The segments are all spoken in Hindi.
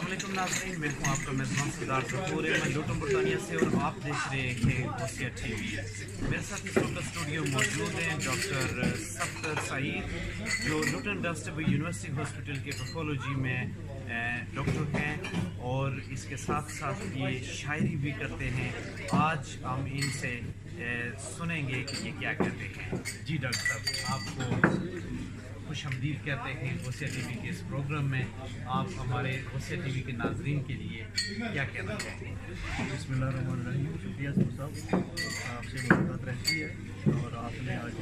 अस्सलामुअलैकुम नाज़रीन, मैं हूँ आपका मेज़बान सरदार ज़फ़ूर अहमद लुटन बरतानिया से और आप देख रहे हैं वसीयत टीवी। मेरे साथ इस वक्त स्टूडियो मौजूद हैं डॉक्टर सफ्तर सईद, जो लुटन डस्टबी यूनिवर्सिटी हॉस्पिटल के पैथोलॉजी में डॉक्टर हैं और इसके साथ साथ ये शायरी भी करते हैं। आज हम इनसे सुनेंगे कि ये क्या कहते हैं। जी डॉक्टर साहब, आपको खुशआमदीद कहते हैं वसीयत टीवी के इस प्रोग्राम में। आप हमारे वसीयत टीवी के नाजरीन के लिए क्या कहना चाहते हैं? बिस्मिल्लाहिर्रहमानिर्रहीम। शुक्रिया साहब, आपसे मुलाकात रहती है और आपने आज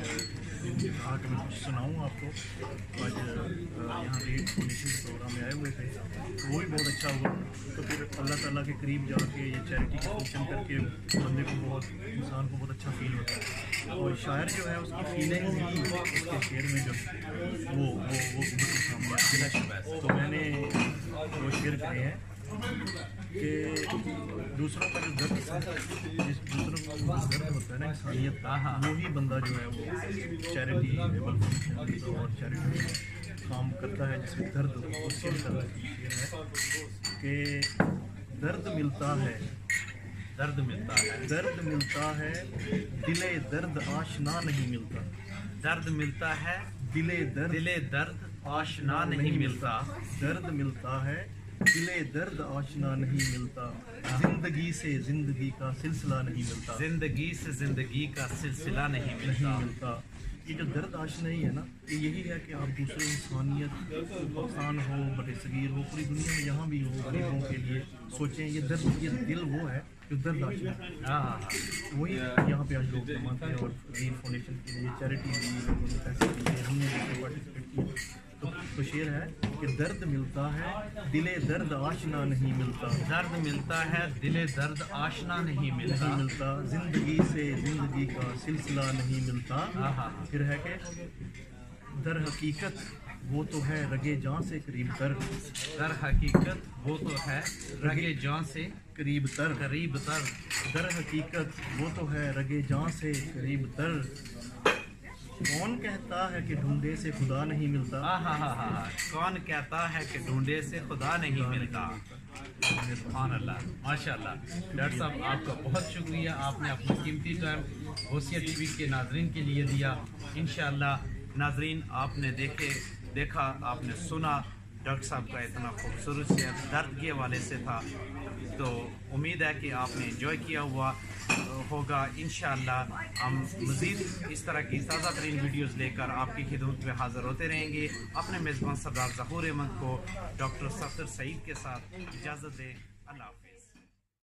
कहा कि मैं कुछ सुनाऊँ आपको। आज यहाँ पे डोनेशन प्रोग्राम में आए हुए थे, तो वो भी बहुत अच्छा हुआ। तो फिर अल्लाह ताला के करीब जाके ये चैरिटी का फंक्शन करके बंदे को इंसान को बहुत अच्छा फील होता है। और शायर जो है उसकी फीलिंग भी उसके शेर में जो वो उनके सामने है। तो मैंने वो शेर कहे हैं कि दूसरों का जो दर्द दूसरों का दर्द होता है ना, इंसानियत का, वही बंदा जो है वो चैरिटी और चैरिटी काम करता है जिसमें दर्द होता है। और शेर है कि दर्द मिलता है दिले दर्द आशना नहीं मिलता। दर्द मिलता है दिले दर्द आशना नहीं मिलता। दर्द मिलता है दिले दर्द आशना नहीं मिलता। जिंदगी से जिंदगी का सिलसिला नहीं मिलता। जिंदगी से जिंदगी का सिलसिला नहीं मिलता। ये जो दर्द आशना ही है ना, ये यही है कि आप दूसरे इंसानियत, पाकिस्तान हो, बड़े सगीर हो, पूरी दुनिया में यहाँ भी हो, गरीबों के लिए सोचें। ये दर्द, ये दिल वो है जो दर्द आशना है। वही यहाँ पे आज लोग जमाते हैं और वीर फाउंडेशन के लिए चैरिटी दी, लोगों ने पैसे दिए, हमने भी पार्टिसिपेट किया। तो शेर है कि दर्द मिलता है दिले दर्द आशना नहीं मिलता। दर्द मिलता है दिले दर्द आशना नहीं मिलता। जिंदगी से जिंदगी का सिलसिला नहीं मिलता। फिर है कि दर हकीकत वो तो है रगे जान से करीब तर। दर हकीकत वो तो है रगे जान से करीब तर। दर हकीकत वो तो है रगे जान से करीब तर। कौन कहता है कि ढूंढे से खुदा नहीं मिलता। कौन कहता है कि ढूंढे से खुदा नहीं मिलता। सुभान अल्लाह, माशाअल्लाह। डॉक्टर साहब, आपका बहुत शुक्रिया, आपने अपना कीमती टाइम वसीयत टीवी के नाजरीन के लिए दिया। इंशाअल्लाह नाजरीन, आपने देखा, आपने सुना डॉक्टर साहब का इतना खूबसूरत से दर्द के हवाले से था। तो उम्मीद है कि आपने एंजॉय किया हुआ होगा। इंशाअल्लाह हम मज़ीद इस तरह की ताज़ा तरीन वीडियोज़ लेकर आपकी खिदमत में हाज़िर होते रहेंगे। अपने मेज़बान सरदार ज़फ़ूर अहमद को डॉक्टर सफ्तर सईद के साथ इजाज़त दें। अल्लाह हाफ़िज़।